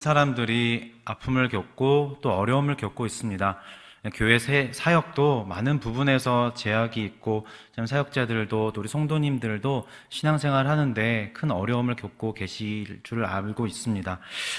사람들이 아픔을 겪고 또 어려움을 겪고 있습니다. 교회 사역도 많은 부분에서 제약이 있고, 참 사역자들도 또 우리 성도님들도 신앙생활 하는데 큰 어려움을 겪고 계실 줄 알고 있습니다.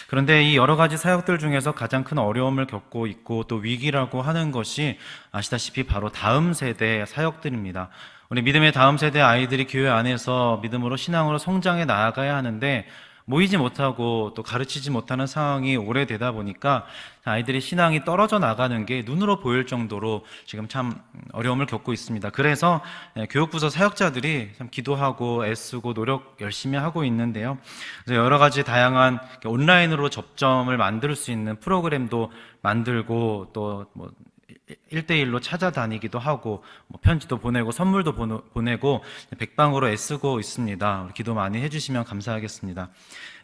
그런데 이 여러 가지 사역들 중에서 가장 큰 어려움을 겪고 있고 또 위기라고 하는 것이 아시다시피 바로 다음 세대 사역들입니다. 우리 믿음의 다음 세대 아이들이 교회 안에서 믿음으로 신앙으로 성장해 나아가야 하는데 모이지 못하고 또 가르치지 못하는 상황이 오래되다 보니까 아이들이 신앙이 떨어져 나가는 게 눈으로 보일 정도로 지금 참 어려움을 겪고 있습니다. 그래서 교육부서 사역자들이 참 기도하고 애쓰고 노력 열심히 하고 있는데요. 그래서 여러 가지 다양한 온라인으로 접점을 만들 수 있는 프로그램도 만들고 또 1대1로 찾아다니기도 하고 편지도 보내고 선물도 보내고 백방으로 애쓰고 있습니다. 기도 많이 해주시면 감사하겠습니다.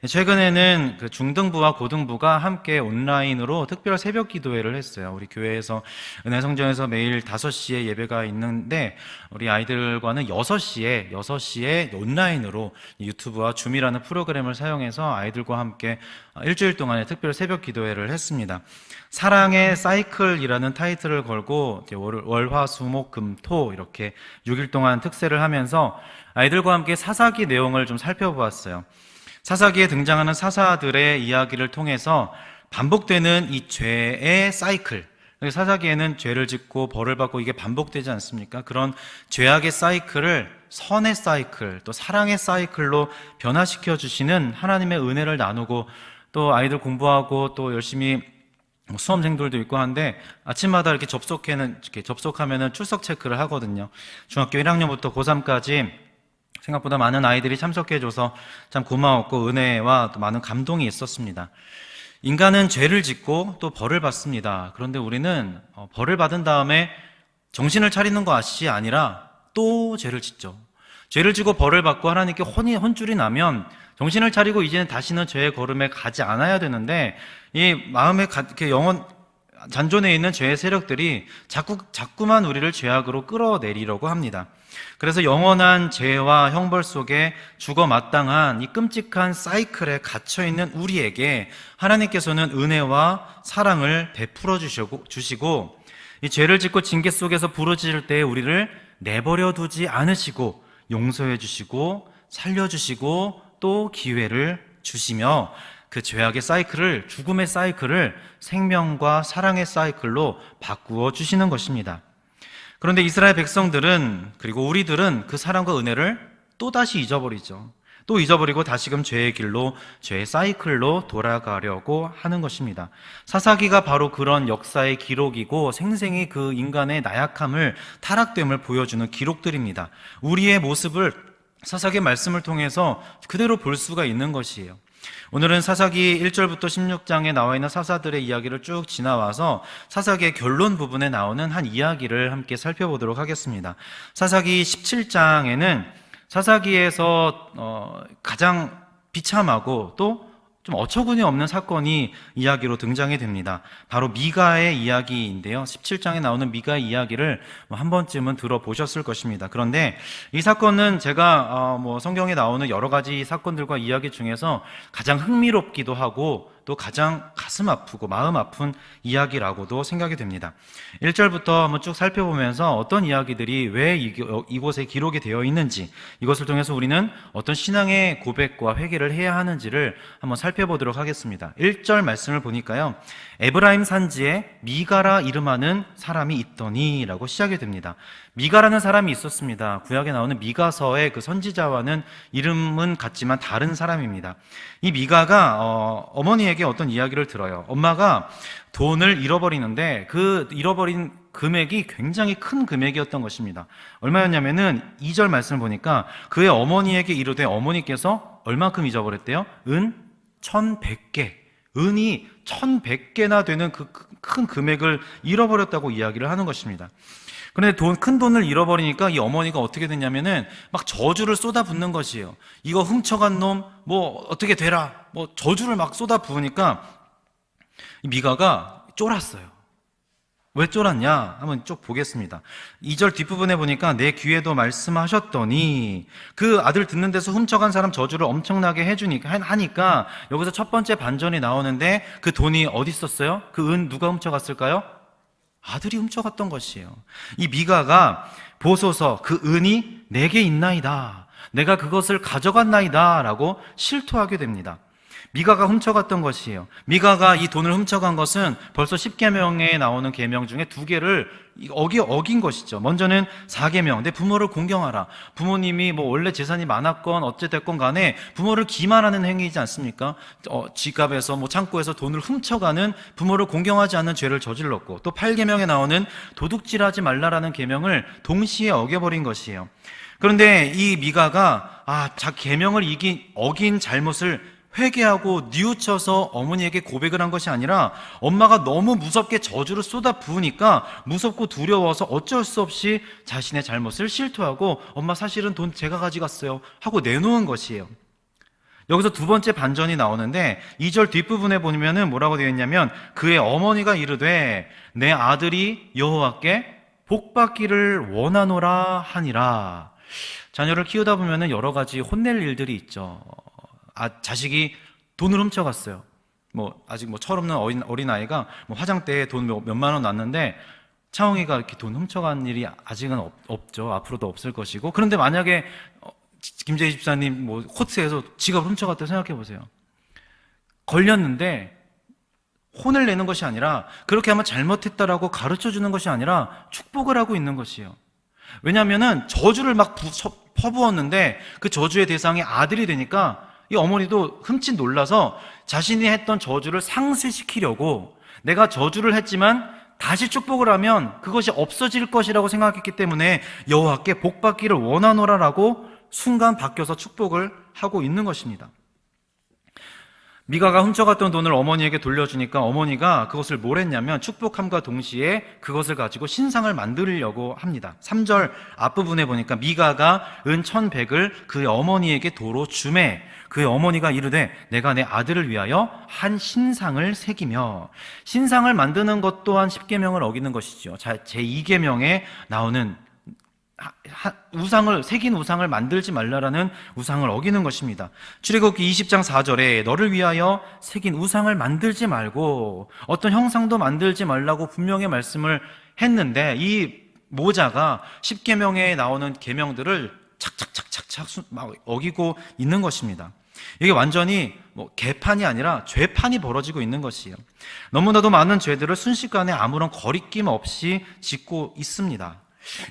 최근에는 그 중등부와 고등부가 함께 온라인으로 특별 새벽 기도회를 했어요. 우리 교회에서 은혜성전에서 매일 5시에 예배가 있는데 우리 아이들과는 6시에 온라인으로 유튜브와 줌이라는 프로그램을 사용해서 아이들과 함께 일주일 동안의 특별 새벽 기도회를 했습니다. 사랑의 사이클이라는 타이틀을 걸고 월화수목금토 이렇게 6일 동안 특세를 하면서 아이들과 함께 사사기 내용을 좀 살펴보았어요. 사사기에 등장하는 사사들의 이야기를 통해서 반복되는 이 죄의 사이클, 사사기에는 죄를 짓고 벌을 받고 이게 반복되지 않습니까? 그런 죄악의 사이클을 선의 사이클, 또 사랑의 사이클로 변화시켜 주시는 하나님의 은혜를 나누고, 또 아이들 공부하고 또 열심히 수험생들도 있고 한데 아침마다 이렇게 접속하면은 출석 체크를 하거든요. 중학교 1학년부터 고3까지 생각보다 많은 아이들이 참석해줘서 참 고마웠고 은혜와 또 많은 감동이 있었습니다. 인간은 죄를 짓고 또 벌을 받습니다. 그런데 우리는 벌을 받은 다음에 정신을 차리는 것이 아니라 또 죄를 짓죠. 죄를 지고 벌을 받고 하나님께 혼줄이 나면 정신을 차리고 이제는 다시는 죄의 걸음에 가지 않아야 되는데, 이 마음에 잔존해 있는 죄의 세력들이 자꾸만 우리를 죄악으로 끌어내리려고 합니다. 그래서 영원한 죄와 형벌 속에 죽어 마땅한 이 끔찍한 사이클에 갇혀있는 우리에게 하나님께서는 은혜와 사랑을 베풀어 주시고 이 죄를 짓고 징계 속에서 부르짖을 때 우리를 내버려 두지 않으시고 용서해 주시고 살려주시고 또 기회를 주시며 그 죄악의 사이클을, 죽음의 사이클을 생명과 사랑의 사이클로 바꾸어 주시는 것입니다. 그런데 이스라엘 백성들은, 그리고 우리들은 그 사랑과 은혜를 또다시 잊어버리죠. 또 잊어버리고 다시금 죄의 길로, 죄의 사이클로 돌아가려고 하는 것입니다. 사사기가 바로 그런 역사의 기록이고 생생히 그 인간의 나약함을, 타락됨을 보여주는 기록들입니다. 우리의 모습을 사사기 말씀을 통해서 그대로 볼 수가 있는 것이에요. 오늘은 사사기 1절부터 16장에 나와 있는 사사들의 이야기를 쭉 지나와서 사사기의 결론 부분에 나오는 한 이야기를 함께 살펴보도록 하겠습니다. 사사기 17장에는 사사기에서 가장 비참하고 또 좀 어처구니 없는 사건이 이야기로 등장이 됩니다. 바로 미가의 이야기인데요. 17장에 나오는 미가의 이야기를 한 번쯤은 들어보셨을 것입니다. 그런데 이 사건은 제가 성경에 나오는 여러 가지 사건들과 이야기 중에서 가장 흥미롭기도 하고 또 가장 가슴 아프고 마음 아픈 이야기라고도 생각이 됩니다. 1절부터 한번 쭉 살펴보면서 어떤 이야기들이 왜 이곳에 기록이 되어 있는지, 이것을 통해서 우리는 어떤 신앙의 고백과 회개를 해야 하는지를 한번 살펴보도록 하겠습니다. 1절 말씀을 보니까요, 에브라임 산지에 미가라 이름하는 사람이 있더니 라고 시작이 됩니다. 미가라는 사람이 있었습니다. 구약에 나오는 미가서의 그 선지자와는 이름은 같지만 다른 사람입니다. 이 미가가 어머니에게 어떤 이야기를 들어요. 엄마가 돈을 잃어버리는데 그 잃어버린 금액이 굉장히 큰 금액이었던 것입니다. 얼마였냐면은 2절 말씀을 보니까 그의 어머니에게 이르되, 어머니께서 얼마큼 잊어버렸대요? 은 1,100개. 은이 1,100개나 되는 그 큰 금액을 잃어버렸다고 이야기를 하는 것입니다. 그런데 큰 돈을 잃어버리니까 이 어머니가 어떻게 됐냐면은 막 저주를 쏟아붓는 것이에요. 이거 훔쳐간 놈, 어떻게 되라, 저주를 막 쏟아부으니까 이 미가가 쫄았어요. 왜 쫄았냐? 한번 쭉 보겠습니다. 2절 뒷부분에 보니까 내 귀에도 말씀하셨더니 그 아들 듣는 데서 훔쳐간 사람 저주를 엄청나게 하니까 여기서 첫 번째 반전이 나오는데 그 돈이 어디 있었어요? 그 은 누가 훔쳐갔을까요? 아들이 훔쳐갔던 것이에요. 이 미가가 보소서 그 은이 내게 있나이다. 내가 그것을 가져갔나이다. 라고 실토하게 됩니다. 미가가 훔쳐갔던 것이에요. 미가가 이 돈을 훔쳐간 것은 벌써 10계명에 나오는 계명 중에 2개를 어긴 것이죠. 먼저는 4계명, 내 부모를 공경하라. 부모님이 뭐 원래 재산이 많았건 어찌됐건 간에 부모를 기만하는 행위이지 않습니까? 지갑에서 뭐 창고에서 돈을 훔쳐가는, 부모를 공경하지 않는 죄를 저질렀고, 또 8계명에 나오는 도둑질하지 말라라는 계명을 동시에 어겨버린 것이에요. 그런데 이 미가가 계명을 어긴 잘못을 회개하고 뉘우쳐서 어머니에게 고백을 한 것이 아니라 엄마가 너무 무섭게 저주를 쏟아 부으니까 무섭고 두려워서 어쩔 수 없이 자신의 잘못을 실토하고 엄마 사실은 돈 제가 가져갔어요 하고 내놓은 것이에요. 여기서 두 번째 반전이 나오는데 2절 뒷부분에 보면은 뭐라고 되어 있냐면 그의 어머니가 이르되 내 아들이 여호와께 복받기를 원하노라 하니라. 자녀를 키우다 보면은 여러 가지 혼낼 일들이 있죠. 자식이 돈을 훔쳐갔어요. 아직 철없는 어린아이가 화장대에 돈 몇만 원 놨는데 차홍이가 이렇게 돈 훔쳐간 일이 아직은 없죠. 앞으로도 없을 것이고. 그런데 만약에 김재희 집사님 코트에서 지갑을 훔쳐갔다고 생각해 보세요. 걸렸는데 혼을 내는 것이 아니라, 그렇게 하면 잘못했다라고 가르쳐 주는 것이 아니라 축복을 하고 있는 것이에요. 왜냐하면은 저주를 막 퍼부었는데 그 저주의 대상이 아들이 되니까 이 어머니도 흠칫 놀라서 자신이 했던 저주를 상쇄시키려고, 내가 저주를 했지만 다시 축복을 하면 그것이 없어질 것이라고 생각했기 때문에 여호와께 복받기를 원하노라라고 순간 바뀌어서 축복을 하고 있는 것입니다. 미가가 훔쳐갔던 돈을 어머니에게 돌려주니까 어머니가 그것을 뭘 했냐면 축복함과 동시에 그것을 가지고 신상을 만들려고 합니다. 3절 앞부분에 보니까 미가가 은 1,100을 그의 어머니에게 도로 주매 그의 어머니가 이르되 내가 내 아들을 위하여 한 신상을 새기며, 신상을 만드는 것 또한 10계명을 어기는 것이죠. 제2계명에 나오는 새긴 우상을 만들지 말라라는 우상을 어기는 것입니다. 출애굽기 20장 4절에 너를 위하여 새긴 우상을 만들지 말고 어떤 형상도 만들지 말라고 분명히 말씀을 했는데, 이 모자가 10계명에 나오는 계명들을 착착착착착 막 어기고 있는 것입니다. 이게 완전히 개판이 아니라 죄판이 벌어지고 있는 것이에요. 너무나도 많은 죄들을 순식간에 아무런 거리낌 없이 짓고 있습니다.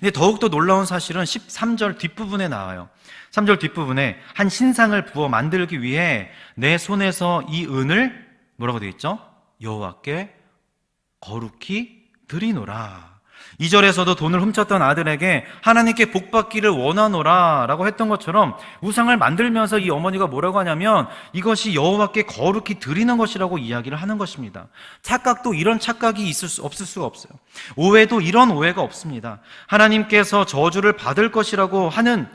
근데 더욱더 놀라운 사실은 13절 뒷부분에 나와요. 3절 뒷부분에 한 신상을 부어 만들기 위해 내 손에서 이 은을 뭐라고 되어 있죠? 여호와께 거룩히 드리노라. 2절에서도 돈을 훔쳤던 아들에게 하나님께 복받기를 원하노라 라고 했던 것처럼 우상을 만들면서 이 어머니가 뭐라고 하냐면 이것이 여호와께 거룩히 드리는 것이라고 이야기를 하는 것입니다. 착각도 이런 착각이 없을 수가 없어요. 오해도 이런 오해가 없습니다. 하나님께서 저주를 받을 것이라고 하는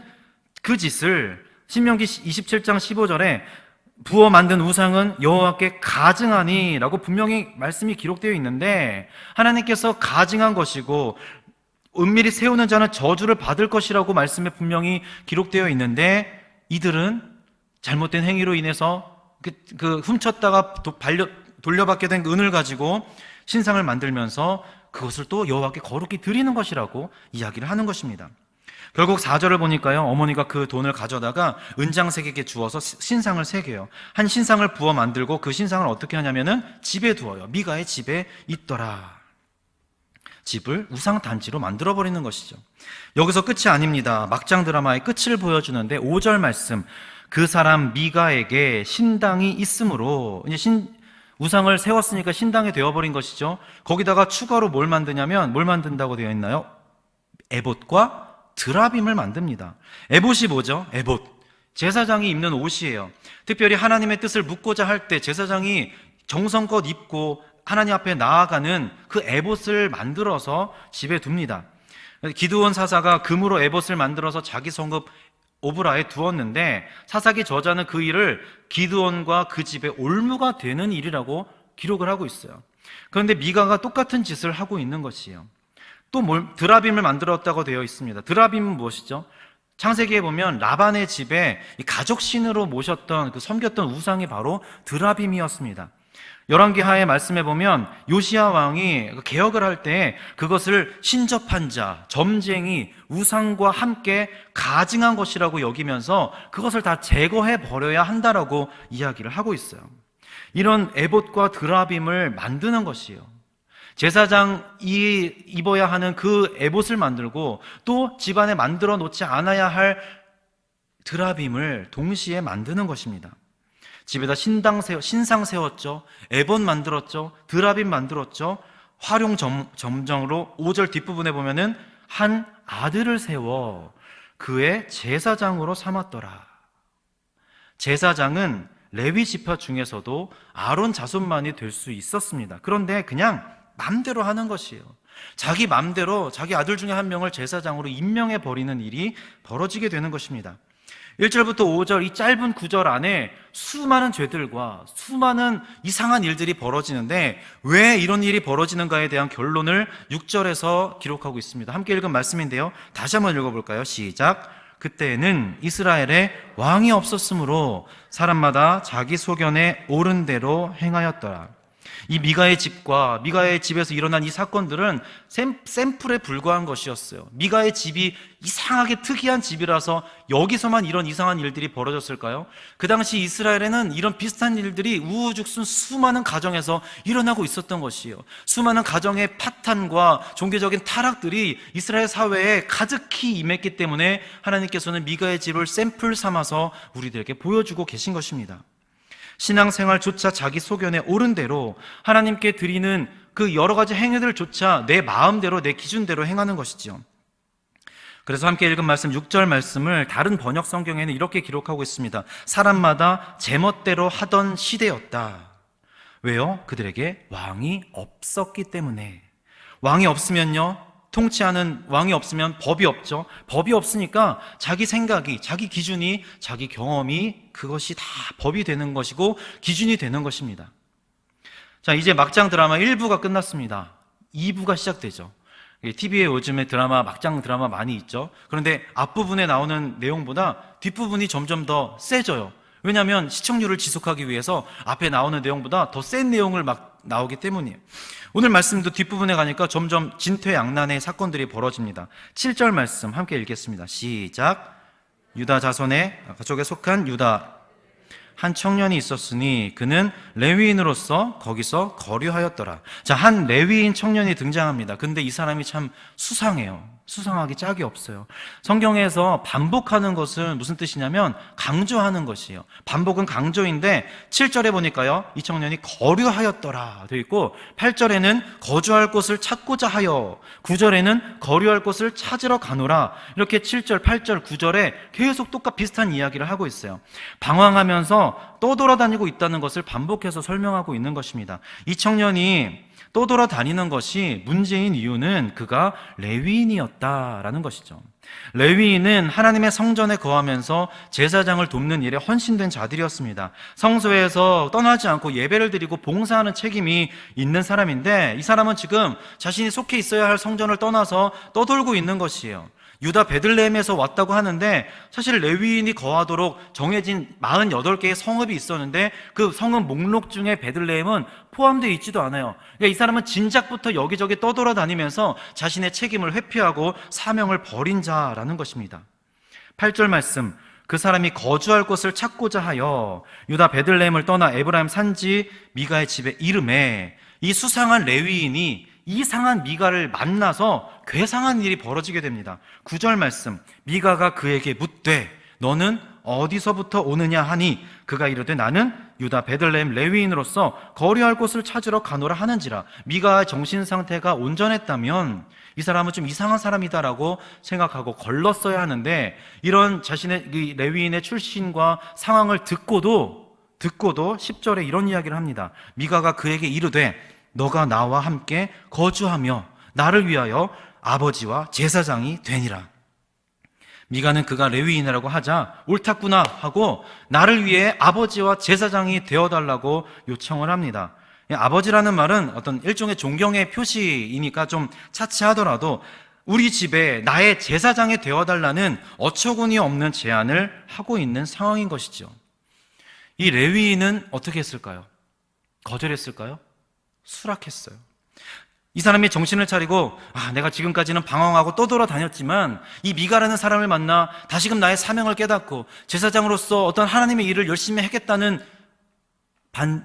그 짓을 신명기 27장 15절에 부어 만든 우상은 여호와께 가증하니 라고 분명히 말씀이 기록되어 있는데, 하나님께서 가증한 것이고 은밀히 세우는 자는 저주를 받을 것이라고 말씀에 분명히 기록되어 있는데, 이들은 잘못된 행위로 인해서 그 훔쳤다가 돌려받게 된 은을 가지고 신상을 만들면서 그것을 또 여호와께 거룩히 드리는 것이라고 이야기를 하는 것입니다. 결국 4절을 보니까요, 어머니가 그 돈을 가져다가 은장색에게 주어서 신상을 새겨요. 한 신상을 부어 만들고 그 신상을 어떻게 하냐면은 집에 두어요. 미가의 집에 있더라. 집을 우상단지로 만들어버리는 것이죠. 여기서 끝이 아닙니다. 막장 드라마의 끝을 보여주는데 5절 말씀, 그 사람 미가에게 신당이 있으므로, 이제 우상을 세웠으니까 신당이 되어버린 것이죠. 거기다가 추가로 뭘 만드냐면, 뭘 만든다고 되어 있나요? 에봇과 드라빔을 만듭니다. 에봇이 뭐죠? 에봇, 제사장이 입는 옷이에요. 특별히 하나님의 뜻을 묻고자 할 때 제사장이 정성껏 입고 하나님 앞에 나아가는 그 에봇을 만들어서 집에 둡니다. 기드온 사사가 금으로 에봇을 만들어서 자기 성읍 오브라에 두었는데 사사기 저자는 그 일을 기드온과 그 집의 올무가 되는 일이라고 기록을 하고 있어요. 그런데 미가가 똑같은 짓을 하고 있는 것이에요. 또 드라빔을 만들었다고 되어 있습니다. 드라빔은 무엇이죠? 창세기에 보면 라반의 집에 가족신으로 모셨던 섬겼던 우상이 바로 드라빔이었습니다. 열왕기하의 말씀에 보면 요시야 왕이 개혁을 할 때 그것을 신접한 자, 점쟁이, 우상과 함께 가증한 것이라고 여기면서 그것을 다 제거해 버려야 한다라고 이야기를 하고 있어요. 이런 에봇과 드라빔을 만드는 것이에요. 제사장이 입어야 하는 그 에봇을 만들고 또 집안에 만들어 놓지 않아야 할 드라빔을 동시에 만드는 것입니다. 집에다 신상 세웠죠. 에봇 만들었죠. 드라빔 만들었죠. 활용 점정으로 5절 뒷부분에 보면은 한 아들을 세워 그의 제사장으로 삼았더라. 제사장은 레위 지파 중에서도 아론 자손만이 될 수 있었습니다. 그런데 그냥 맘대로 하는 것이에요. 자기 맘대로 자기 아들 중에 한 명을 제사장으로 임명해 버리는 일이 벌어지게 되는 것입니다. 1절부터 5절 이 짧은 구절 안에 수많은 죄들과 수많은 이상한 일들이 벌어지는데 왜 이런 일이 벌어지는가에 대한 결론을 6절에서 기록하고 있습니다. 함께 읽은 말씀인데요. 다시 한번 읽어볼까요? 시작. 그때에는 이스라엘에 왕이 없었으므로 사람마다 자기 소견에 옳은 대로 행하였더라. 이 미가의 집과 미가의 집에서 일어난 이 사건들은 샘플에 불과한 것이었어요. 미가의 집이 이상하게 특이한 집이라서 여기서만 이런 이상한 일들이 벌어졌을까요? 그 당시 이스라엘에는 이런 비슷한 일들이 우후죽순 수많은 가정에서 일어나고 있었던 것이에요. 수많은 가정의 파탄과 종교적인 타락들이 이스라엘 사회에 가득히 임했기 때문에 하나님께서는 미가의 집을 샘플 삼아서 우리들에게 보여주고 계신 것입니다. 신앙생활조차 자기 소견에 옳은 대로 하나님께 드리는 그 여러 가지 행위들조차 내 마음대로 내 기준대로 행하는 것이죠. 그래서 함께 읽은 말씀 6절 말씀을 다른 번역 성경에는 이렇게 기록하고 있습니다. 사람마다 제멋대로 하던 시대였다. 왜요? 그들에게 왕이 없었기 때문에. 왕이 없으면요, 통치하는 왕이 없으면 법이 없죠. 법이 없으니까 자기 생각이, 자기 기준이, 자기 경험이 그것이 다 법이 되는 것이고 기준이 되는 것입니다. 자, 이제 막장 드라마 1부가 끝났습니다. 2부가 시작되죠. TV에 요즘에 막장 드라마 많이 있죠. 그런데 앞부분에 나오는 내용보다 뒷부분이 점점 더 세져요. 왜냐하면 시청률을 지속하기 위해서 앞에 나오는 내용보다 더 센 내용을 막 나오기 때문이에요. 오늘 말씀도 뒷부분에 가니까 점점 진퇴양난의 사건들이 벌어집니다. 7절 말씀 함께 읽겠습니다. 시작. 유다 자손의 가족에 속한 유다 한 청년이 있었으니 그는 레위인으로서 거기서 거류하였더라. 자, 한 레위인 청년이 등장합니다. 근데 이 사람이 참 수상해요. 수상하기 짝이 없어요. 성경에서 반복하는 것은 무슨 뜻이냐면 강조하는 것이에요. 반복은 강조인데 7절에 보니까요, 이 청년이 거류하였더라 되어 있고 8절에는 거주할 곳을 찾고자 하여, 9절에는 거류할 곳을 찾으러 가노라. 이렇게 7절, 8절, 9절에 계속 비슷한 이야기를 하고 있어요. 방황하면서 떠돌아다니고 있다는 것을 반복해서 설명하고 있는 것입니다. 이 청년이 떠돌아다니는 것이 문제인 이유는 그가 레위인이었다라는 것이죠. 레위인은 하나님의 성전에 거하면서 제사장을 돕는 일에 헌신된 자들이었습니다. 성소에서 떠나지 않고 예배를 드리고 봉사하는 책임이 있는 사람인데 이 사람은 지금 자신이 속해 있어야 할 성전을 떠나서 떠돌고 있는 것이에요. 유다 베들레헴에서 왔다고 하는데 사실 레위인이 거하도록 정해진 48개의 성읍이 있었는데 그 성읍 목록 중에 베들레헴은 포함되어 있지도 않아요. 그러니까 이 사람은 진작부터 여기저기 떠돌아다니면서 자신의 책임을 회피하고 사명을 버린 자라는 것입니다. 8절 말씀, 그 사람이 거주할 곳을 찾고자 하여 유다 베들레헴을 떠나 에브라임 산지 미가의 집에 이르매, 이 수상한 레위인이 이상한 미가를 만나서 괴상한 일이 벌어지게 됩니다. 9절 말씀, 미가가 그에게 묻되 너는 어디서부터 오느냐 하니 그가 이르되 나는 유다 베들레헴 레위인으로서 거류할 곳을 찾으러 가노라 하는지라. 미가의 정신 상태가 온전했다면 이 사람은 좀 이상한 사람이다라고 생각하고 걸렀어야 하는데 이런 자신의 레위인의 출신과 상황을 듣고도 10절에 이런 이야기를 합니다. 미가가 그에게 이르되 너가 나와 함께 거주하며 나를 위하여 아버지와 제사장이 되니라. 미가는 그가 레위인이라고 하자 옳았구나 하고 나를 위해 아버지와 제사장이 되어달라고 요청을 합니다. 아버지라는 말은 어떤 일종의 존경의 표시이니까 좀 차치하더라도 우리 집에 나의 제사장이 되어달라는 어처구니 없는 제안을 하고 있는 상황인 것이죠. 이 레위인은 어떻게 했을까요? 거절했을까요? 수락했어요. 이 사람이 정신을 차리고 내가 지금까지는 방황하고 떠돌아다녔지만 이 미가라는 사람을 만나 다시금 나의 사명을 깨닫고 제사장으로서 어떤 하나님의 일을 열심히 하겠다는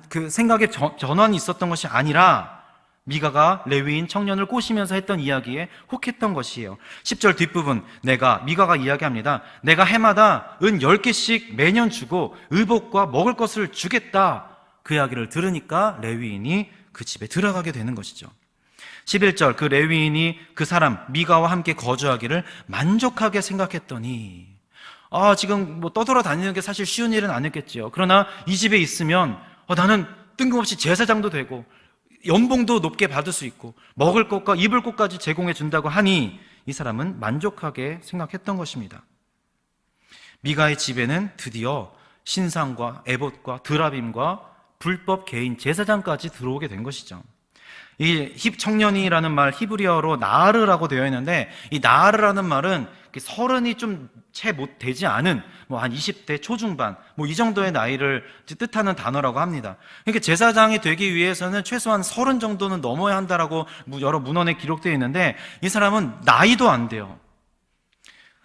그 생각의 전환이 있었던 것이 아니라 미가가 레위인 청년을 꼬시면서 했던 이야기에 혹했던 것이에요. 10절 뒷부분 미가가 이야기합니다. 내가 해마다 은 10개씩 매년 주고 의복과 먹을 것을 주겠다. 그 이야기를 들으니까 레위인이 그 집에 들어가게 되는 것이죠. 11절 그 레위인이 그 사람 미가와 함께 거주하기를 만족하게 생각했더니 지금 떠돌아다니는 게 사실 쉬운 일은 아니겠지요. 그러나 이 집에 있으면 나는 뜬금없이 제사장도 되고 연봉도 높게 받을 수 있고 먹을 것과 입을 것까지 제공해 준다고 하니 이 사람은 만족하게 생각했던 것입니다. 미가의 집에는 드디어 신상과 에봇과 드라빔과 불법 개인 제사장까지 들어오게 된 것이죠. 이 청년이라는 말 히브리어로 나르라고 되어 있는데 이 나르라는 말은 서른이 좀 채 못 되지 않은 한 20대 초중반 이 정도의 나이를 뜻하는 단어라고 합니다. 그러니까 제사장이 되기 위해서는 최소한 30 정도는 넘어야 한다라고 여러 문헌에 기록되어 있는데 이 사람은 나이도 안 돼요.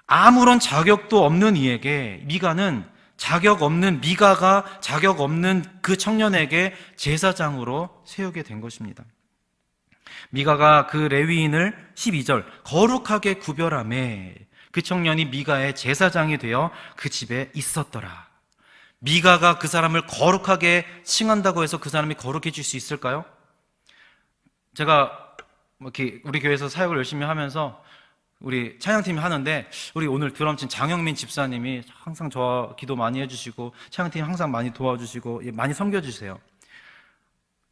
아무런 자격도 없는 이에게 미가가 자격 없는 그 청년에게 제사장으로 세우게 된 것입니다. 미가가 그 레위인을 12절 거룩하게 구별하매 그 청년이 미가의 제사장이 되어 그 집에 있었더라. 미가가 그 사람을 거룩하게 칭한다고 해서 그 사람이 거룩해질 수 있을까요? 제가 우리 교회에서 사역을 열심히 하면서 우리 찬양팀이 하는데 우리 오늘 드럼친 장영민 집사님이 항상 저와 기도 많이 해주시고 찬양팀 항상 많이 도와주시고 많이 섬겨주세요.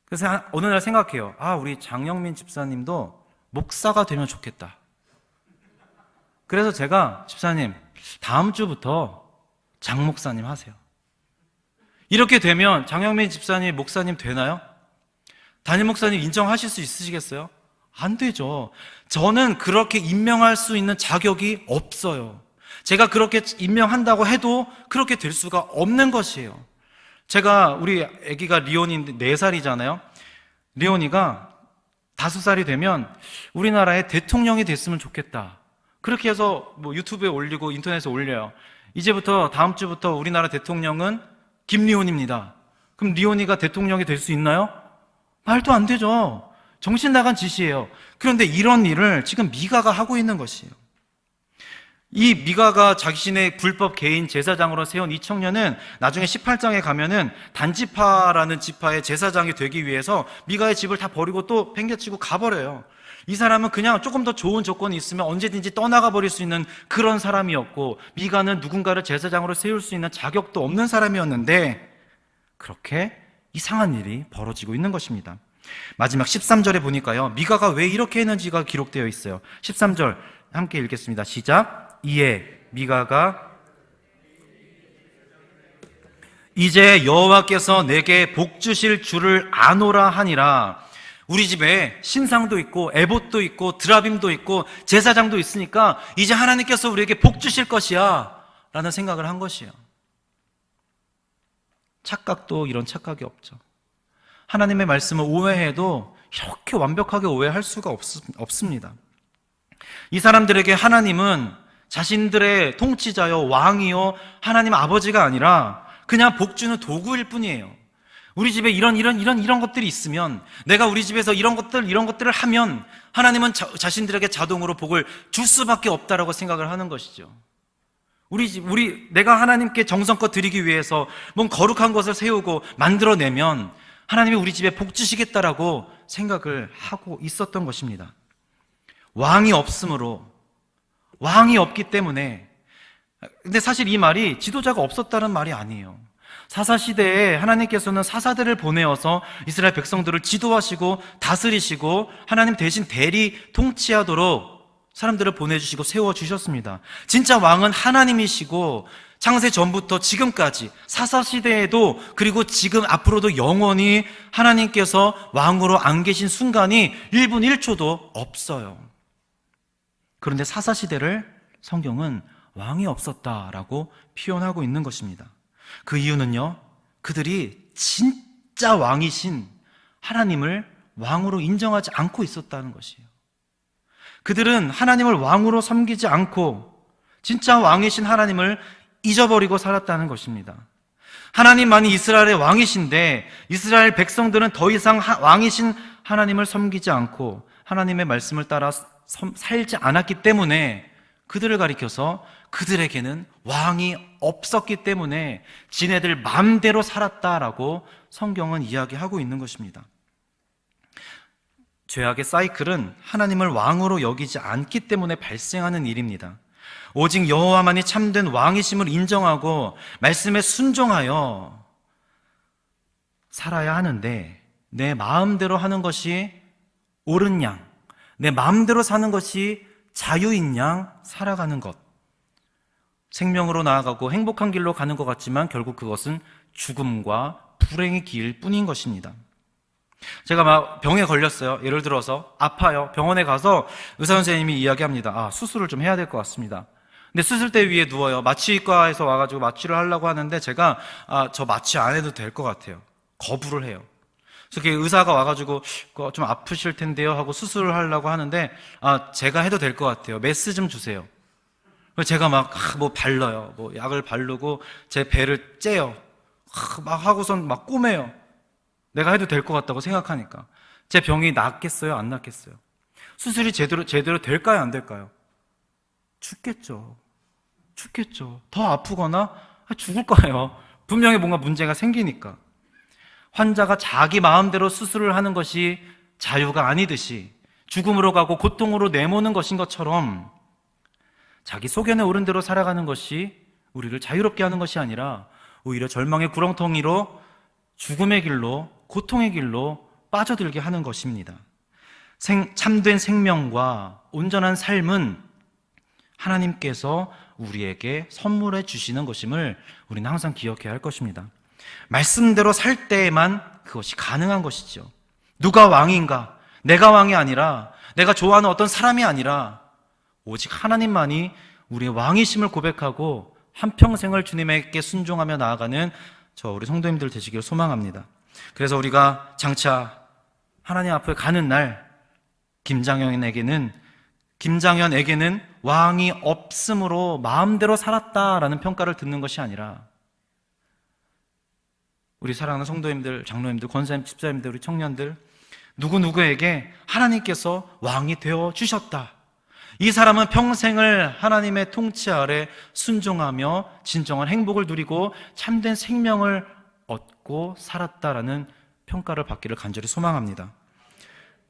그래서 어느 날 생각해요. 우리 장영민 집사님도 목사가 되면 좋겠다. 그래서 제가 집사님 다음 주부터 장 목사님 하세요. 이렇게 되면 장영민 집사님 목사님 되나요? 담임 목사님 인정하실 수 있으시겠어요? 안 되죠. 저는 그렇게 임명할 수 있는 자격이 없어요. 제가 그렇게 임명한다고 해도 그렇게 될 수가 없는 것이에요. 우리 아기가 리온이 4살이잖아요. 리온이가 5살이 되면 우리나라의 대통령이 됐으면 좋겠다. 그렇게 해서 유튜브에 올리고 인터넷에 올려요. 이제부터 다음 주부터 우리나라 대통령은 김리온입니다. 그럼 리온이가 대통령이 될 수 있나요? 말도 안 되죠. 정신 나간 짓이에요. 그런데 이런 일을 지금 미가가 하고 있는 것이에요. 이 미가가 자신의 불법 개인 제사장으로 세운 이 청년은 나중에 18장에 가면은 단지파라는 지파의 제사장이 되기 위해서 미가의 집을 다 버리고 또 팽개치고 가버려요. 이 사람은 그냥 조금 더 좋은 조건이 있으면 언제든지 떠나가 버릴 수 있는 그런 사람이었고 미가는 누군가를 제사장으로 세울 수 있는 자격도 없는 사람이었는데 그렇게 이상한 일이 벌어지고 있는 것입니다. 마지막 13절에 보니까요, 미가가 왜 이렇게 했는지가 기록되어 있어요. 13절 함께 읽겠습니다. 시작. 이에 미가가 이제 여호와께서 내게 복 주실 줄을 아노라 하니라. 우리 집에 신상도 있고 에봇도 있고 드라빔도 있고 제사장도 있으니까 이제 하나님께서 우리에게 복 주실 것이야 라는 생각을 한 것이에요. 착각도 이런 착각이 없죠. 하나님의 말씀을 오해해도 이렇게 완벽하게 오해할 수가 없습니다. 이 사람들에게 하나님은 자신들의 통치자요 왕이요 하나님 아버지가 아니라 그냥 복 주는 도구일 뿐이에요. 우리 집에 이런 것들이 있으면, 내가 우리 집에서 이런 것들을 하면 하나님은 자신들에게 자동으로 복을 줄 수밖에 없다라고 생각을 하는 것이죠. 내가 하나님께 정성껏 드리기 위해서 뭔 거룩한 것을 세우고 만들어내면 하나님이 우리 집에 복 주시겠다라고 생각을 하고 있었던 것입니다. 왕이 없기 때문에. 근데 사실 이 말이 지도자가 없었다는 말이 아니에요. 사사시대에 하나님께서는 사사들을 보내어서 이스라엘 백성들을 지도하시고 다스리시고 하나님 대신 대리 통치하도록 사람들을 보내주시고 세워주셨습니다. 진짜 왕은 하나님이시고 창세 전부터 지금까지 사사시대에도 그리고 지금 앞으로도 영원히 하나님께서 왕으로 안 계신 순간이 1분 1초도 없어요. 그런데 사사시대를 성경은 왕이 없었다라고 표현하고 있는 것입니다. 그 이유는요, 그들이 진짜 왕이신 하나님을 왕으로 인정하지 않고 있었다는 것이에요. 그들은 하나님을 왕으로 섬기지 않고 진짜 왕이신 하나님을 잊어버리고 살았다는 것입니다. 하나님만이 이스라엘의 왕이신데 이스라엘 백성들은 더 이상 왕이신 하나님을 섬기지 않고 하나님의 말씀을 따라 살지 않았기 때문에 그들을 가리켜서 그들에게는 왕이 없었기 때문에 지네들 마음대로 살았다라고 성경은 이야기하고 있는 것입니다. 죄악의 사이클은 하나님을 왕으로 여기지 않기 때문에 발생하는 일입니다. 오직 여호와만이 참된 왕이심을 인정하고 말씀에 순종하여 살아야 하는데 내 마음대로 하는 것이 옳은 양, 내 마음대로 사는 것이 자유인 양 살아가는 것, 생명으로 나아가고 행복한 길로 가는 것 같지만 결국 그것은 죽음과 불행의 길 뿐인 것입니다. 제가 막 병에 걸렸어요. 예를 들어서 아파요. 병원에 가서 의사 선생님이 이야기합니다. 수술을 좀 해야 될 것 같습니다. 근데 수술대 위에 누워요. 마취과에서 와가지고 마취를 하려고 하는데 제가 저 마취 안 해도 될 것 같아요. 거부를 해요. 그래서 의사가 와가지고 좀 아프실 텐데요 하고 수술을 하려고 하는데 제가 해도 될 것 같아요. 메스 좀 주세요. 제가 막 발라요. 약을 바르고 제 배를 째요. 막 하고선 막 꼬매요. 내가 해도 될 것 같다고 생각하니까. 제 병이 낫겠어요? 안 낫겠어요? 수술이 제대로 될까요? 안 될까요? 죽겠죠. 더 아프거나 죽을 거예요. 분명히 뭔가 문제가 생기니까. 환자가 자기 마음대로 수술을 하는 것이 자유가 아니듯이 죽음으로 가고 고통으로 내모는 것인 것처럼 자기 소견에 오른 대로 살아가는 것이 우리를 자유롭게 하는 것이 아니라 오히려 절망의 구렁텅이로 죽음의 길로, 고통의 길로 빠져들게 하는 것입니다. 참된 생명과 온전한 삶은 하나님께서 우리에게 선물해 주시는 것임을 우리는 항상 기억해야 할 것입니다. 말씀대로 살 때에만 그것이 가능한 것이죠. 누가 왕인가? 내가 왕이 아니라, 내가 좋아하는 어떤 사람이 아니라 오직 하나님만이 우리의 왕이심을 고백하고 한평생을 주님에게 순종하며 나아가는 우리 성도님들 되시기를 소망합니다. 그래서 우리가 장차 하나님 앞에 가는 날 김장현에게는 왕이 없음으로 마음대로 살았다라는 평가를 듣는 것이 아니라 우리 사랑하는 성도님들, 장로님들, 권사님, 집사님들, 우리 청년들 누구누구에게 하나님께서 왕이 되어 주셨다. 이 사람은 평생을 하나님의 통치 아래 순종하며 진정한 행복을 누리고 참된 생명을 얻고 살았다라는 평가를 받기를 간절히 소망합니다.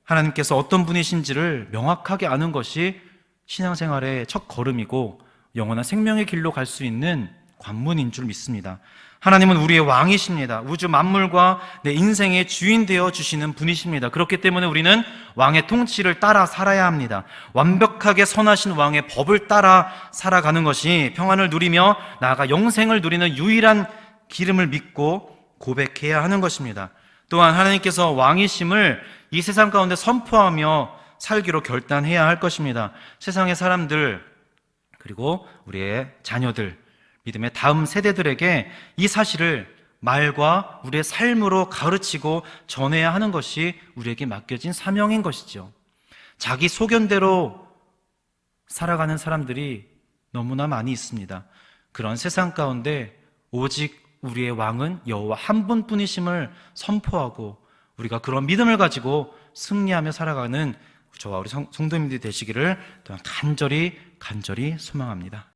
하나님께서 어떤 분이신지를 명확하게 아는 것이 신앙생활의 첫 걸음이고 영원한 생명의 길로 갈 수 있는 관문인 줄 믿습니다. 하나님은 우리의 왕이십니다. 우주 만물과 내 인생의 주인 되어 주시는 분이십니다. 그렇기 때문에 우리는 왕의 통치를 따라 살아야 합니다. 완벽하게 선하신 왕의 법을 따라 살아가는 것이 평안을 누리며 나아가 영생을 누리는 유일한 길임을 믿고 고백해야 하는 것입니다. 또한 하나님께서 왕이심을 이 세상 가운데 선포하며 살기로 결단해야 할 것입니다. 세상의 사람들 그리고 우리의 자녀들, 믿음의 다음 세대들에게 이 사실을 말과 우리의 삶으로 가르치고 전해야 하는 것이 우리에게 맡겨진 사명인 것이죠. 자기 소견대로 살아가는 사람들이 너무나 많이 있습니다. 그런 세상 가운데 오직 우리의 왕은 여호와 한 분뿐이심을 선포하고 우리가 그런 믿음을 가지고 승리하며 살아가는 저와 우리 성도님들이 되시기를 간절히 소망합니다.